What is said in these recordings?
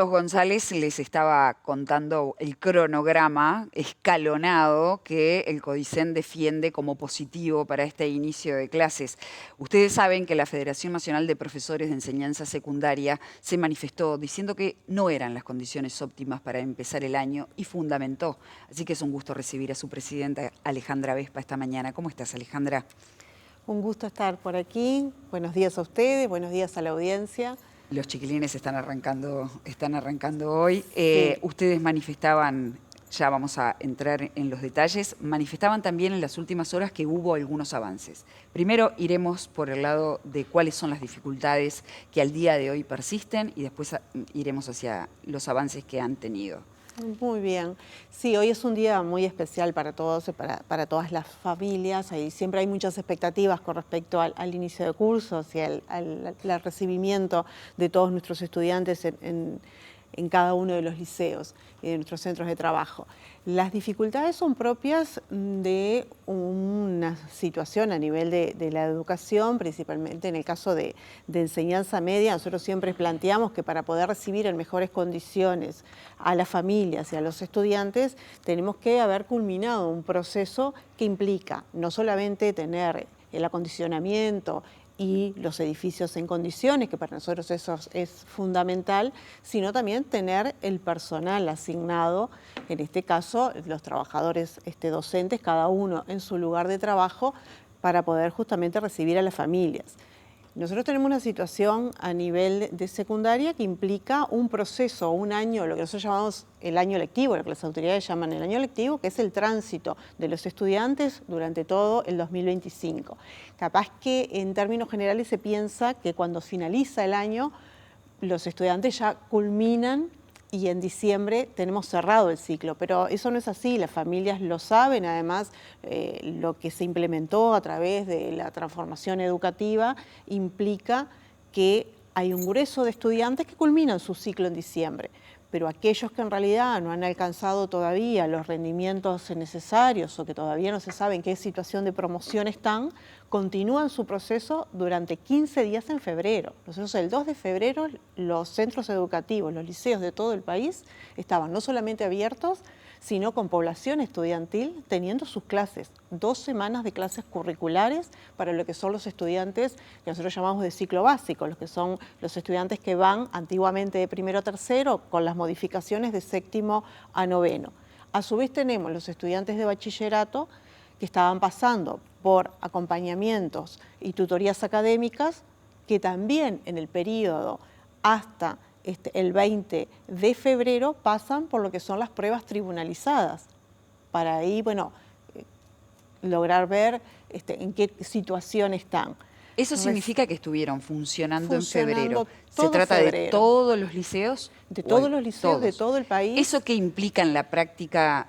González les estaba contando el cronograma escalonado que el CODICEN defiende como positivo para este inicio de clases. Ustedes saben que la Federación Nacional de Profesores de Enseñanza Secundaria se manifestó diciendo que no eran las condiciones óptimas para empezar el año y fundamentó. Así que es un gusto recibir a su presidenta Alejandra Vespa esta mañana. ¿Cómo estás, Alejandra? Un gusto estar por aquí. Buenos días a ustedes, buenos días a la audiencia. Los chiquilines están arrancando hoy. Sí. Ustedes manifestaban, ya vamos a entrar en los detalles, manifestaban también en las últimas horas que hubo algunos avances. Primero iremos por el lado de cuáles son las dificultades que al día de hoy persisten y después iremos hacia los avances que han tenido. Muy bien. Sí, hoy es un día muy especial para todos, para todas las familias. Siempre hay muchas expectativas con respecto al inicio de cursos y al recibimiento de todos nuestros estudiantes en cada uno de los liceos y de nuestros centros de trabajo. Las dificultades son propias de una situación a nivel de la educación, principalmente en el caso de enseñanza media. Nosotros siempre planteamos que para poder recibir en mejores condiciones a las familias y a los estudiantes, tenemos que haber culminado un proceso que implica no solamente tener el acondicionamiento y los edificios en condiciones, que para nosotros eso es fundamental, sino también tener el personal asignado, en este caso los trabajadores docentes, cada uno en su lugar de trabajo, para poder justamente recibir a las familias. Nosotros tenemos una situación a nivel de secundaria que implica un proceso, un año, lo que nosotros llamamos el año lectivo, lo que las autoridades llaman el año lectivo, que es el tránsito de los estudiantes durante todo el 2025. Capaz que en términos generales se piensa que cuando finaliza el año, los estudiantes ya culminan y en diciembre tenemos cerrado el ciclo, pero eso no es así, las familias lo saben. Además, lo que se implementó a través de la transformación educativa implica que hay un grueso de estudiantes que culminan su ciclo en diciembre, pero aquellos que en realidad no han alcanzado todavía los rendimientos necesarios o que todavía no se sabe en qué situación de promoción están, continúan su proceso durante 15 días en febrero. Nosotros el 2 de febrero los centros educativos, los liceos de todo el país estaban no solamente abiertos, sino con población estudiantil teniendo sus clases, 2 semanas de clases curriculares para lo que son los estudiantes que nosotros llamamos de ciclo básico, los que son los estudiantes que van antiguamente de primero a tercero con las modificaciones de séptimo a noveno. A su vez tenemos los estudiantes de bachillerato que estaban pasando por acompañamientos y tutorías académicas que también en el periodo hasta el 20 de febrero pasan por lo que son las pruebas tribunalizadas, para ahí, bueno, lograr ver en qué situación están. ¿Eso significa que estuvieron funcionando en febrero? ¿Se trata febrero. ¿De todos los liceos? De todos los liceos, todos. De todo el país. ¿Eso qué implica en la práctica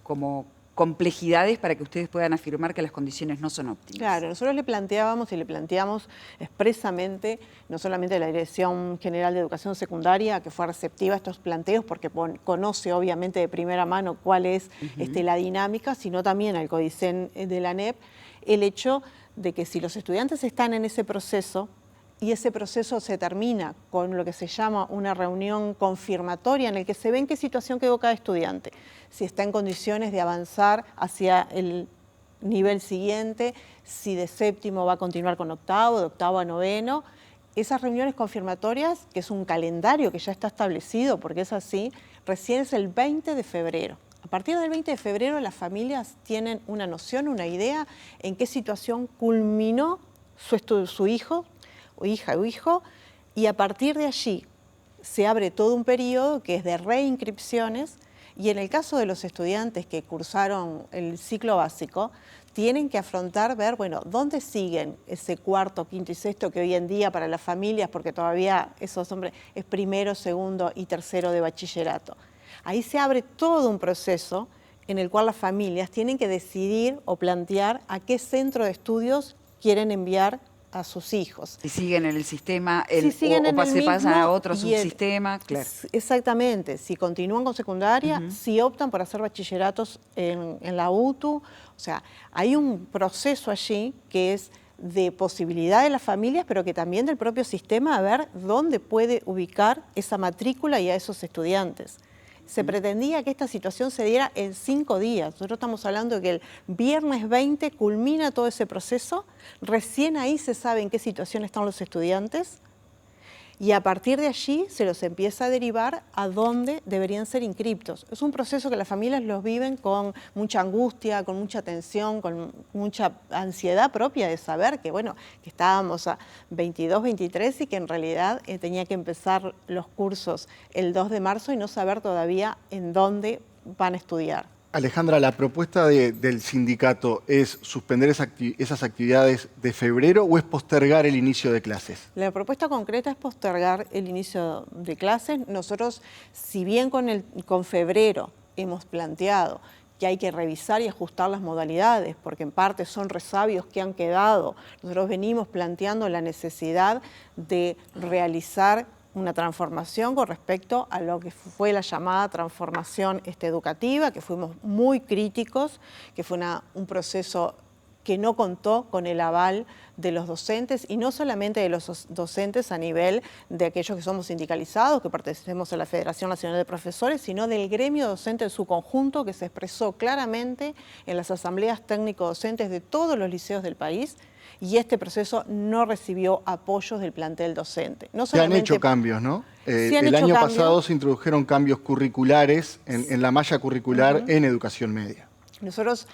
como complejidades para que ustedes puedan afirmar que las condiciones no son óptimas? Claro, nosotros le planteábamos y le planteamos expresamente, no solamente a la Dirección General de Educación Secundaria, que fue receptiva a estos planteos porque conoce obviamente de primera mano cuál es la dinámica, sino también al CODICEN de la ANEP, el hecho de que si los estudiantes están en ese proceso, y ese proceso se termina con lo que se llama una reunión confirmatoria en el que se ve en qué situación quedó cada estudiante, si está en condiciones de avanzar hacia el nivel siguiente, si de séptimo va a continuar con octavo, de octavo a noveno. Esas reuniones confirmatorias, que es un calendario que ya está establecido, porque es así, recién es el 20 de febrero. A partir del 20 de febrero las familias tienen una noción, una idea en qué situación culminó su hijo, o hija o hijo, y a partir de allí se abre todo un periodo que es de reinscripciones, y en el caso de los estudiantes que cursaron el ciclo básico, tienen que afrontar, ver, bueno, ¿dónde siguen ese cuarto, quinto y sexto que hoy en día para las familias, porque todavía esos hombres es primero, segundo y tercero de bachillerato? Ahí se abre todo un proceso en el cual las familias tienen que decidir o plantear a qué centro de estudios quieren enviar a sus hijos. Si siguen en el sistema, pasan a otro subsistema, claro. Exactamente, si continúan con secundaria, si optan por hacer bachilleratos en la UTU, o sea, hay un proceso allí que es de posibilidad de las familias, pero que también del propio sistema, a ver dónde puede ubicar esa matrícula y a esos estudiantes. Se pretendía que esta situación se diera en 5 días. Nosotros estamos hablando de que el viernes 20 culmina todo ese proceso, recién ahí se sabe en qué situación están los estudiantes, y a partir de allí se los empieza a derivar a dónde deberían ser inscriptos. Es un proceso que las familias los viven con mucha angustia, con mucha tensión, con mucha ansiedad propia de saber que, bueno, que estábamos a 22, 23 y que en realidad tenía que empezar los cursos el 2 de marzo y no saber todavía en dónde van a estudiar. Alejandra, ¿la propuesta del sindicato es suspender esas actividades de febrero o es postergar el inicio de clases? La propuesta concreta es postergar el inicio de clases. Nosotros, si bien con febrero hemos planteado que hay que revisar y ajustar las modalidades, porque en parte son resabios que han quedado, nosotros venimos planteando la necesidad de realizar una transformación con respecto a lo que fue la llamada transformación educativa, que fuimos muy críticos, que fue un proceso que no contó con el aval de los docentes, y no solamente de los docentes a nivel de aquellos que somos sindicalizados, que pertenecemos a la Federación Nacional de Profesores, sino del gremio docente en su conjunto, que se expresó claramente en las asambleas técnico-docentes de todos los liceos del país, y este proceso no recibió apoyos del plantel docente. No se han hecho cambios, ¿no? El año pasado se introdujeron cambios curriculares en la malla curricular en educación media. Nosotros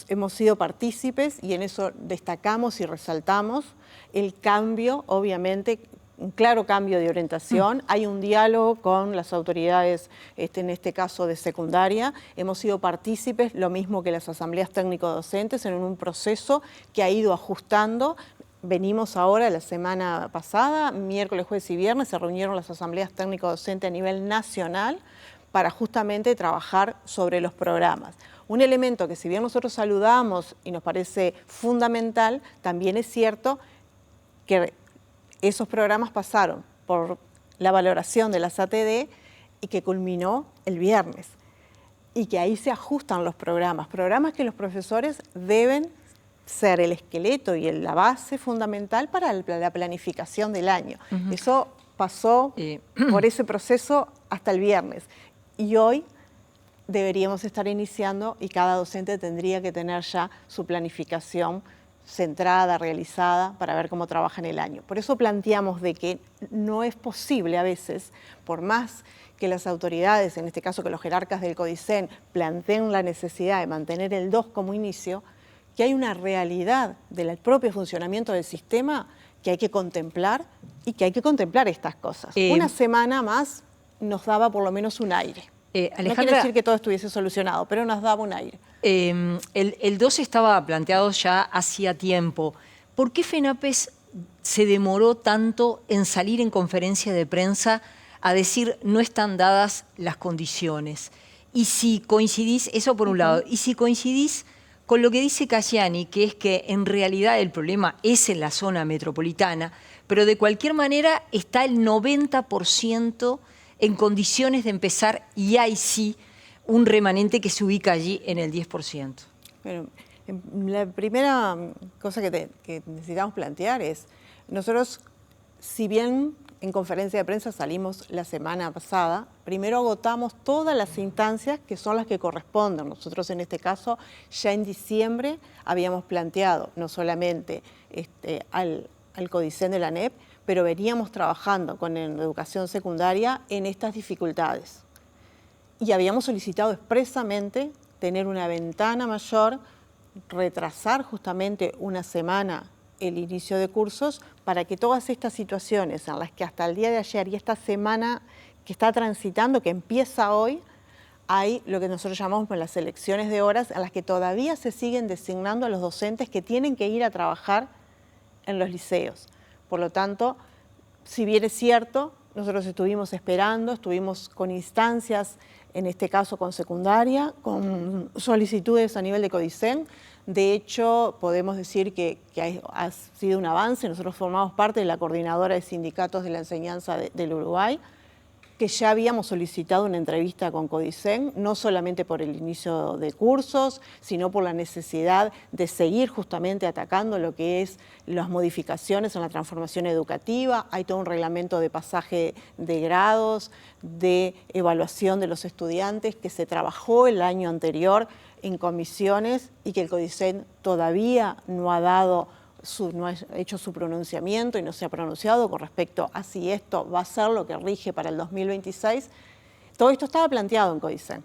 hemos sido partícipes y en eso destacamos y resaltamos el cambio, obviamente, un claro cambio de orientación. Hay un diálogo con las autoridades, en este caso de secundaria. Hemos sido partícipes, lo mismo que las asambleas técnico-docentes, en un proceso que ha ido ajustando. Venimos ahora, la semana pasada, miércoles, jueves y viernes, se reunieron las asambleas técnico-docentes a nivel nacional para justamente trabajar sobre los programas. Un elemento que, si bien nosotros saludamos y nos parece fundamental, también es cierto que esos programas pasaron por la valoración de las ATD y que culminó el viernes. Y que ahí se ajustan los programas que los profesores deben ser el esqueleto y la base fundamental para la planificación del año. Eso pasó por ese proceso hasta el viernes. Y hoy deberíamos estar iniciando y cada docente tendría que tener ya su planificación centrada, realizada, para ver cómo trabaja en el año. Por eso planteamos de que no es posible a veces, por más que las autoridades, en este caso que los jerarcas del CODICEN, planteen la necesidad de mantener el 2 como inicio, que hay una realidad del propio funcionamiento del sistema que hay que contemplar y que hay que contemplar estas cosas. Una semana más nos daba por lo menos un aire. Alejandra, no quiere decir que todo estuviese solucionado, pero nos daba un aire. El 2 estaba planteado ya hacía tiempo. ¿Por qué FENAPES se demoró tanto en salir en conferencia de prensa a decir no están dadas las condiciones? Y si coincidís, eso por un lado, y si coincidís con lo que dice Casciani, que es que en realidad el problema es en la zona metropolitana, pero de cualquier manera está el 90% en condiciones de empezar, y hay sí un remanente que se ubica allí en el 10%. Bueno, la primera cosa que necesitamos plantear es, nosotros, si bien en conferencia de prensa salimos la semana pasada, primero agotamos todas las instancias que son las que corresponden. Nosotros en este caso, ya en diciembre habíamos planteado no solamente al CODICEN de la ANEP, pero veníamos trabajando con educación secundaria en estas dificultades. Y habíamos solicitado expresamente tener una ventana mayor, retrasar justamente una semana el inicio de cursos para que todas estas situaciones en las que hasta el día de ayer y esta semana que está transitando, que empieza hoy, hay lo que nosotros llamamos las elecciones de horas en las que todavía se siguen designando a los docentes que tienen que ir a trabajar en los liceos. Por lo tanto, si bien es cierto, nosotros estuvimos esperando, estuvimos con instancias, en este caso con secundaria, con solicitudes a nivel de CODICEN. De hecho, podemos decir que ha sido un avance. Nosotros formamos parte de la coordinadora de sindicatos de la enseñanza del Uruguay que ya habíamos solicitado una entrevista con Codicen, no solamente por el inicio de cursos, sino por la necesidad de seguir justamente atacando lo que es las modificaciones en la transformación educativa. Hay todo un reglamento de pasaje de grados, de evaluación de los estudiantes que se trabajó el año anterior en comisiones y que el Codicen todavía no ha hecho su pronunciamiento y no se ha pronunciado con respecto a si esto va a ser lo que rige para el 2026. Todo esto estaba planteado en Codicen.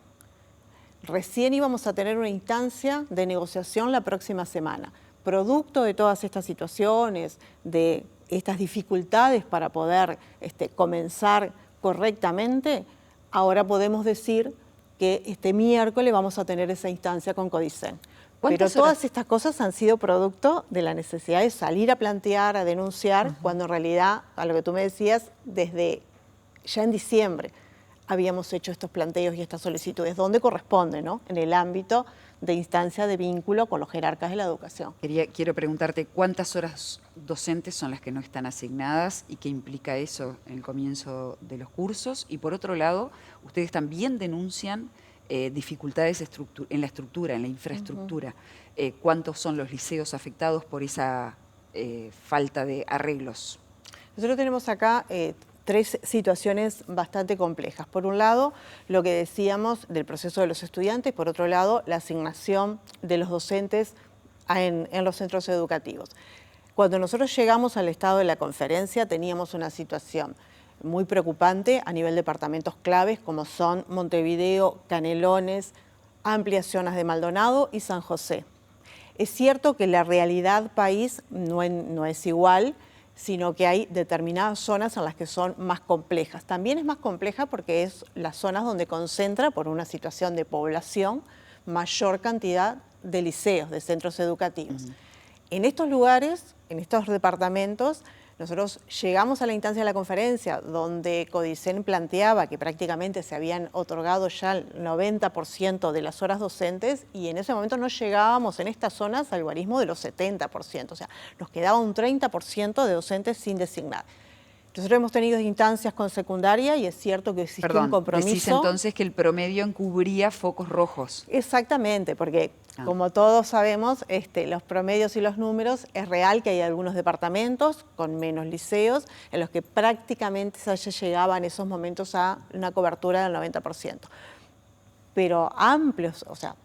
Recién íbamos a tener una instancia de negociación la próxima semana. Producto de todas estas situaciones, de estas dificultades para poder comenzar correctamente, ahora podemos decir que este miércoles vamos a tener esa instancia con Codicen. Pero todas estas cosas han sido producto de la necesidad de salir a plantear, a denunciar, cuando en realidad, a lo que tú me decías, desde ya en diciembre habíamos hecho estos planteos y estas solicitudes, donde corresponde, ¿no? En el ámbito de instancia de vínculo con los jerarcas de la educación. Quiero preguntarte cuántas horas docentes son las que no están asignadas y qué implica eso en el comienzo de los cursos. Y por otro lado, ustedes también denuncian dificultades en la estructura, en la infraestructura. ¿Cuántos son los liceos afectados por esa falta de arreglos? Nosotros tenemos acá tres situaciones bastante complejas. Por un lado, lo que decíamos del proceso de los estudiantes, por otro lado, la asignación de los docentes en los centros educativos. Cuando nosotros llegamos al estado de la conferencia, teníamos una situación muy preocupante a nivel de departamentos claves como son Montevideo, Canelones, amplias zonas de Maldonado y San José. Es cierto que la realidad país no es igual, sino que hay determinadas zonas en las que son más complejas. También es más compleja porque es las zonas donde concentra, por una situación de población, mayor cantidad de liceos, de centros educativos. En estos lugares, en estos departamentos, nosotros llegamos a la instancia de la conferencia donde Codicen planteaba que prácticamente se habían otorgado ya el 90% de las horas docentes y en ese momento no llegábamos en estas zonas al guarismo de los 70%, o sea, nos quedaba un 30% de docentes sin designar. Nosotros hemos tenido instancias con secundaria y es cierto que existe un compromiso. Decís entonces que el promedio encubría focos rojos. Exactamente, porque como todos sabemos, los promedios y los números, es real que hay algunos departamentos con menos liceos en los que prácticamente se llegaba en esos momentos a una cobertura del 90%. Pero amplios, o sea,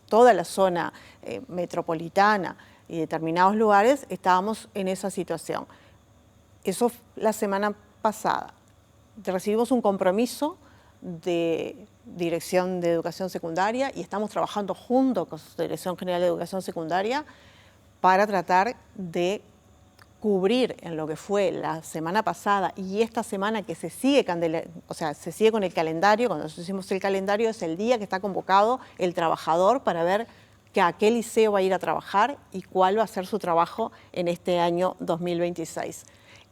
toda la zona metropolitana y determinados lugares estábamos en esa situación. Eso la semana pasada. Recibimos un compromiso de Dirección de Educación Secundaria y estamos trabajando junto con la Dirección General de Educación Secundaria para tratar de cubrir en lo que fue la semana pasada y esta semana que se sigue con el calendario. Cuando nosotros hicimos el calendario es el día que está convocado el trabajador para ver a qué liceo va a ir a trabajar y cuál va a ser su trabajo en este año 2026.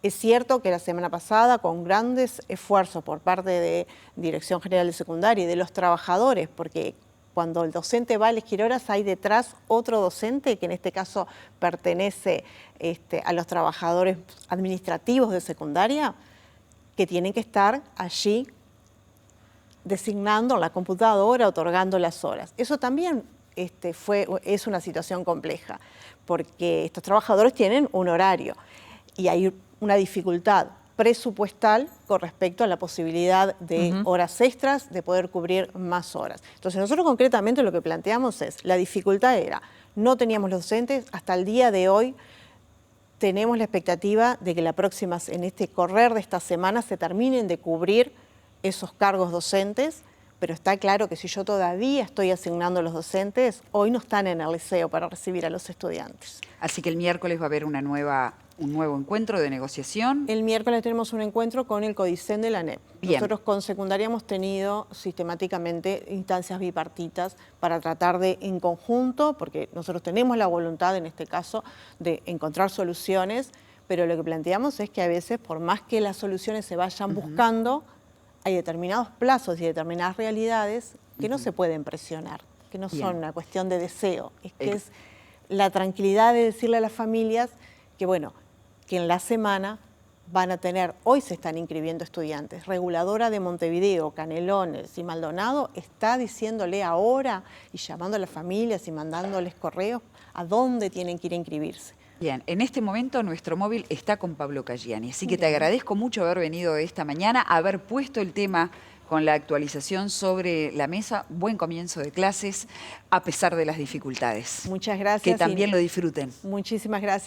Es cierto que la semana pasada, con grandes esfuerzos por parte de Dirección General de Secundaria y de los trabajadores, porque cuando el docente va a elegir horas hay detrás otro docente, que en este caso pertenece a los trabajadores administrativos de secundaria, que tienen que estar allí designando en la computadora, otorgando las horas. Eso también es una situación compleja, porque estos trabajadores tienen un horario y hay una dificultad presupuestal con respecto a la posibilidad de horas extras, de poder cubrir más horas. Entonces nosotros concretamente lo que planteamos es, la dificultad era, no teníamos los docentes, hasta el día de hoy tenemos la expectativa de que en este correr de esta semana se terminen de cubrir esos cargos docentes, pero está claro que si yo todavía estoy asignando a los docentes, hoy no están en el liceo para recibir a los estudiantes. Así que el miércoles va a haber un nuevo encuentro de negociación. El miércoles tenemos un encuentro con el Codicen de la ANEP. Bien. Nosotros con secundaria hemos tenido sistemáticamente instancias bipartitas para tratar de, en conjunto, porque nosotros tenemos la voluntad en este caso de encontrar soluciones, pero lo que planteamos es que a veces, por más que las soluciones se vayan buscando, hay determinados plazos y determinadas realidades que no se pueden presionar, que no son una cuestión de deseo, es que es la tranquilidad de decirle a las familias que, bueno, que en la semana van a tener, hoy se están inscribiendo estudiantes. Reguladora de Montevideo, Canelones y Maldonado está diciéndole ahora y llamando a las familias y mandándoles correos a dónde tienen que ir a inscribirse. Bien, en este momento nuestro móvil está con Pablo Caggiani, así que te agradezco mucho haber venido esta mañana, haber puesto el tema con la actualización sobre la mesa. Buen comienzo de clases, a pesar de las dificultades. Muchas gracias. Que también lo disfruten. Muchísimas gracias.